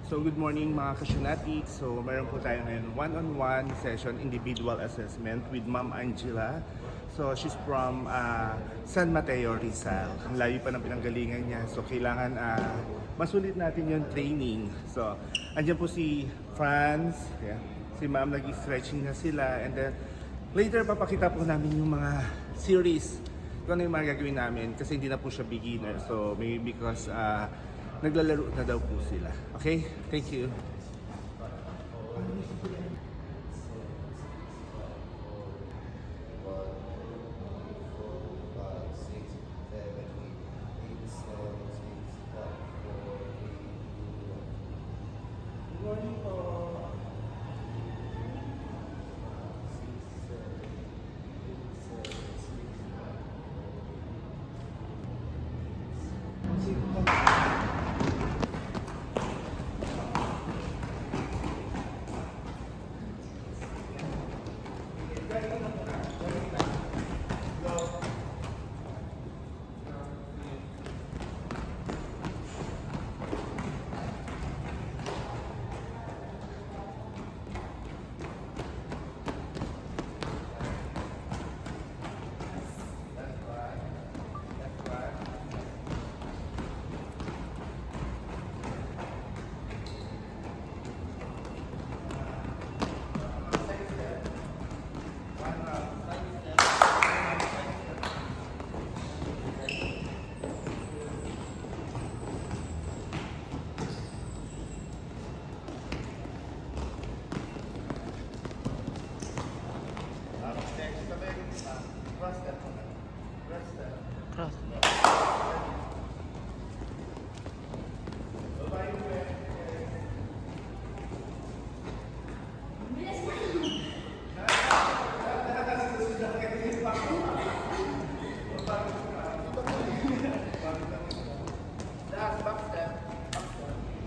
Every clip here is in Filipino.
So good morning mga kasyonatics. So meron po tayo ngayon one-on-one session individual assessment with Ma'am Angela. So she's from San Mateo, Rizal. Ang layo pa ng pinanggalingan niya. So kailangan masulit natin yung training. So andyan po si Franz, yeah. Si Ma'am nag-stretching na sila, and then later papakita po namin yung mga series kung ano yung mga gagawin namin kasi hindi na po siya beginner. So maybe because naglalaro na daw po sila. Okay? Thank you.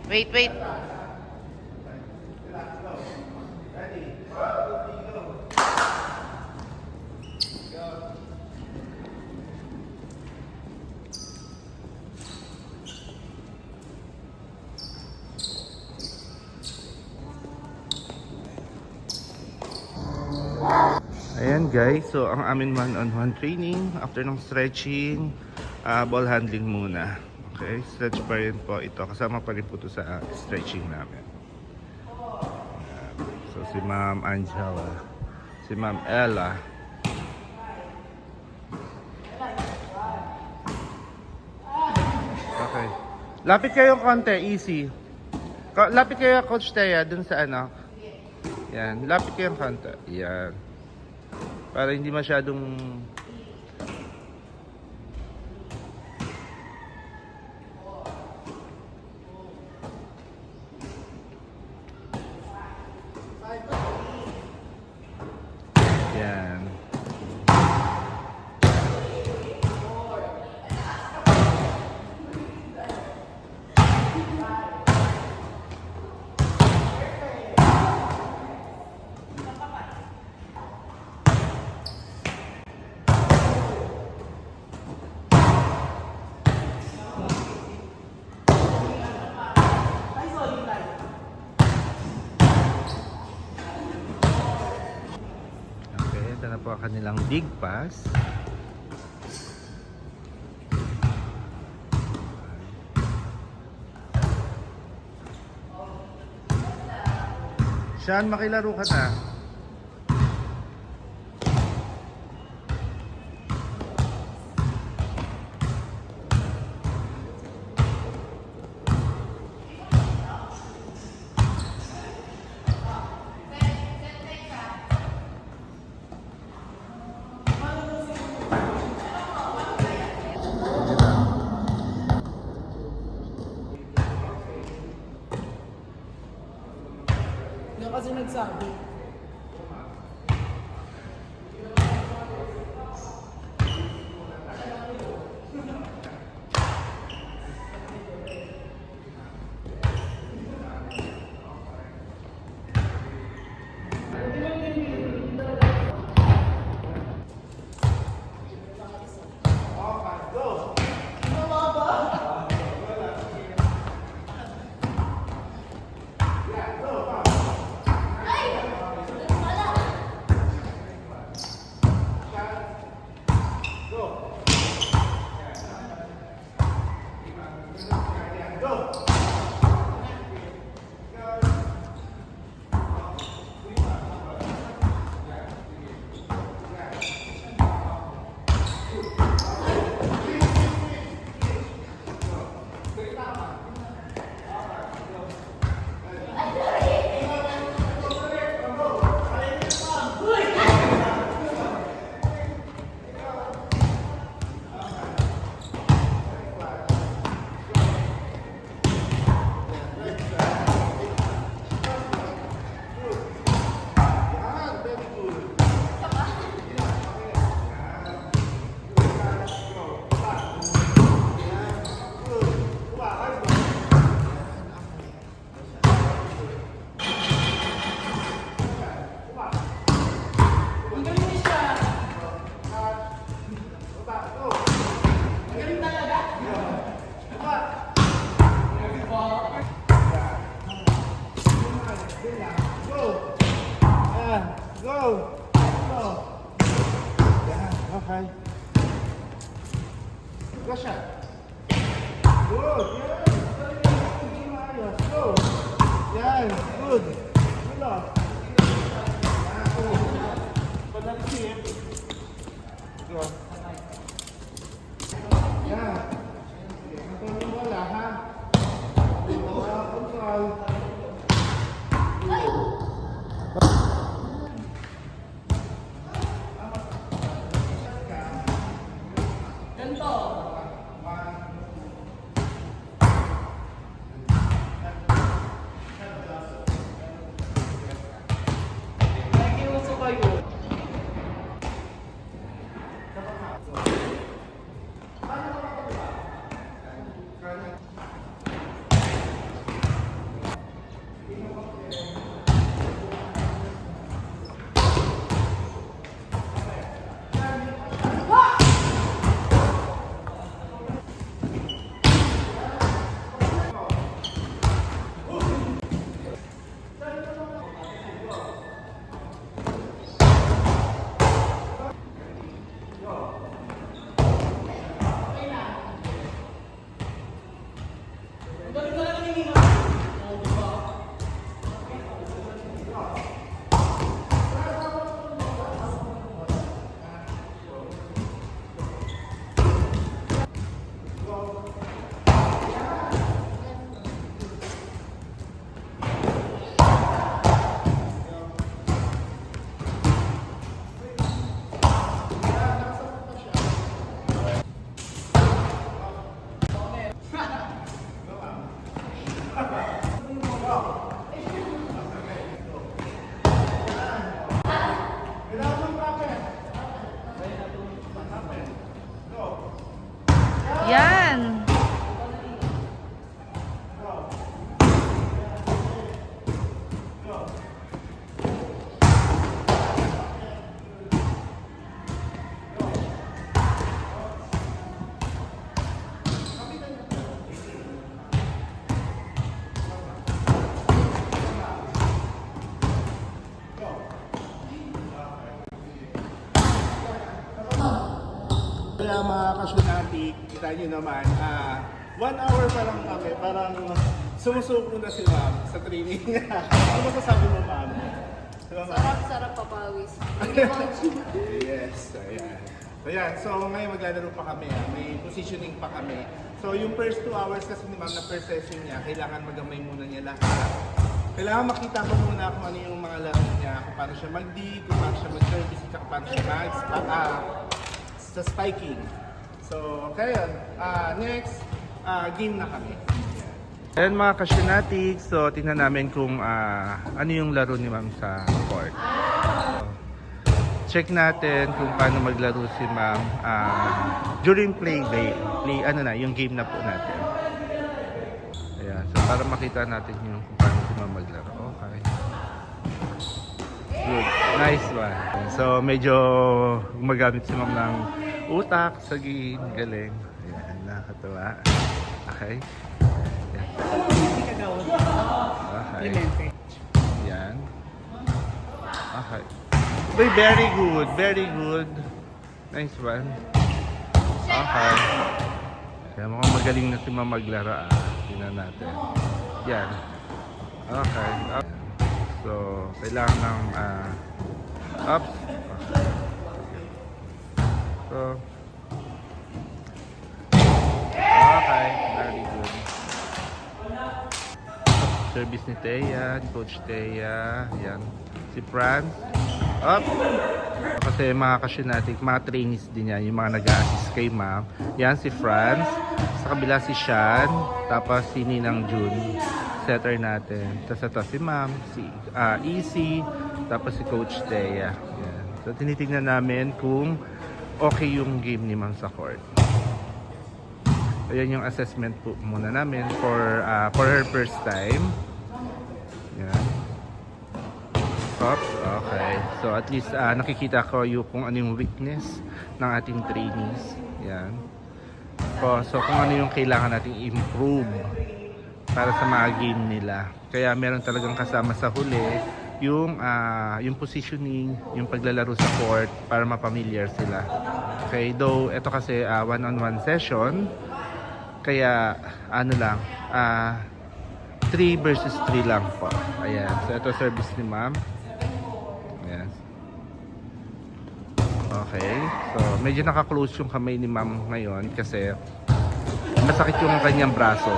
Wait. Ayan guys, so ang amin one-on-one training after ng stretching, ball handling muna. Okay, stretch pa rin po ito. Kasama pa rin po ito sa stretching namin. Ayan. So si Ma'am Angela, si Ma'am Ella. Okay. Lapit kayo konti, easy. Lapit kayo Coach Thea dun sa ano. Yan, lapit kayo konti. Yan. Para hindi masyadong yan. Ito na po ang kanilang big pass. Sean, makilaro ka na. Hindi kasi nagsabi. Go shot. Good. Yan. Ayos. Go. Yan. Good. Good off. Pag-receive. Go. Yan. Control yung wala, ha? Control. Nakiuso kayo. Yan. Kaya mga ka-Shunati, kita nyo naman, 1 hour pa lang kami, parang sumusuko na si ma'am sa training niya. Ano masasabi mo, ma'am? Diba, ma'am? Sarap-sarap papawis. Thank you, Coach. Yes, ayan. So yan, so ngayon maglalaro pa kami, may positioning pa kami. So yung first 2 hours kasi ni ma'am na first session niya, kailangan magamay muna niya lahat. Kailangan makita ko muna kung ano yung mga laro niya, kung paano siya mag-dig, kung paano siya mag-service, at kung paano siya sa spiking. So, kaya next, game na kami. Ayan mga ka-Shunatics, so tingnan namin kung ano yung laro ni ma'am sa court. Check natin kung paano maglaro si ma'am during play, ano na, yung game na po natin. Ayan, so para makita natin yung kung paano si ma'am maglaro. Okay. Good. Nice one. So medyo gumagamit si ma'am ng utak sa game. Galing. Ayan, nakakatuwa. Okay. Okay. Yan. Okay. Uy, very good. Very good. Nice one. Okay. Kaya mukhang magaling na si ma'am maglaro. Tingnan natin. Yan. Okay. Up. So, kailangan ng up. Okay. So, okay. Very good. Service ni Thea, Coach Thea, yan. Si Franz, up. Kasi mga ka-Shunati, mga trainees din yan, yung mga nag-assist kay ma'am. Yan si Franz, sa kabila si Sean, tapos si Ninang June, setter natin. Tapos ito si ma'am, si Easy, tapos si Coach Thea. Yan. So tinitingnan namin kung okay yung game ni ma'am sa court. Ayan yung assessment po muna namin for her first time. Yan. Oops, okay. So at least nakikita ko yung kung ano yung weakness ng ating trainees. Yan. So kung ano yung kailangan nating improve para sa mga game nila. Kaya meron talagang kasama sa huli yung positioning, yung paglalaro sa court para mapamilyar sila. Okay, though ito kasi one-on-one session, kaya ano lang, 3 versus 3 lang po. Ayan, so ito service ni ma'am. Ayan. Okay, so medyo naka-close yung kamay ni ma'am ngayon kasi masakit yung kanyang braso.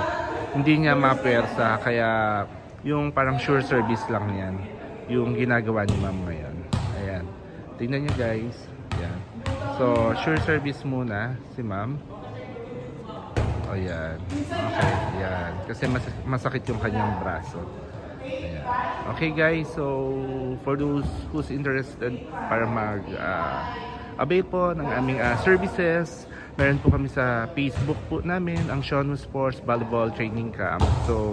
Hindi niya mapersa, kaya yung parang sure service lang yan yung ginagawa ni ma'am ngayon. Ayan, tingnan nyo guys. Ayan. So sure service muna si ma'am. O yan. Okay, yan. Kasi masakit yung kanyang braso. Ayan. Okay guys, so for those who's interested para avail po ng aming services, meron po kami sa Facebook po namin, ang Shonu Sports Volleyball Training Camp. So,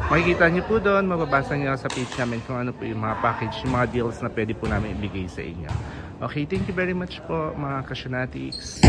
makikita niyo po doon, mababasa niyo sa page namin kung ano po yung mga package, yung mga deals na pwede po namin ibigay sa inyo. Okay, thank you very much po mga Kasyonatics.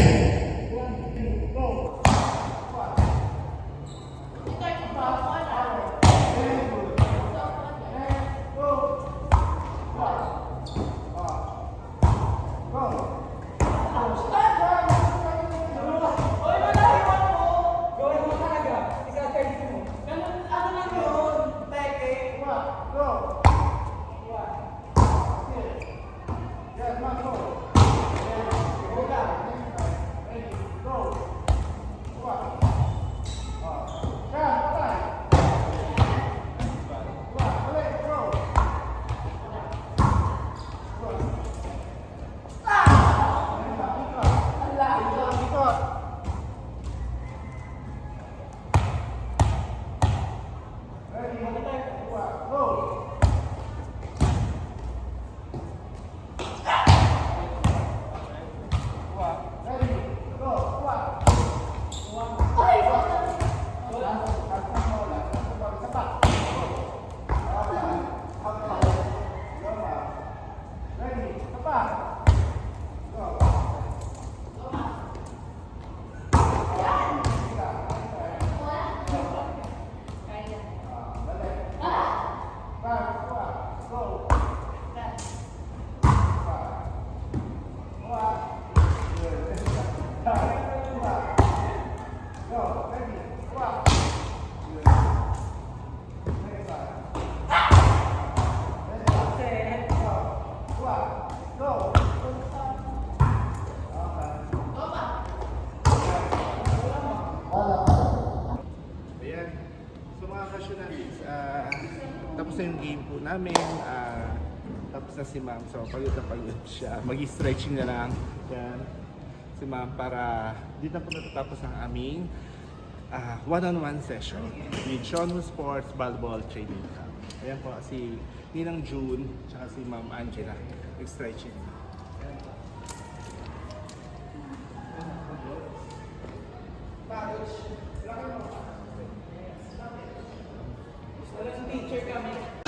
Ayan. So mga Kasyonatics, tapos na yung game po namin. Tapos na si ma'am. So pagod na pagod siya. Mag-stretching na lang. Yan. Si ma'am para dito na po natatapos ang aming one-on-one session with Shonu Sports Volleyball Training Camp. Ayan po si Ninang June tsaka si Ma'am Angela. Stretching. Teacher kami.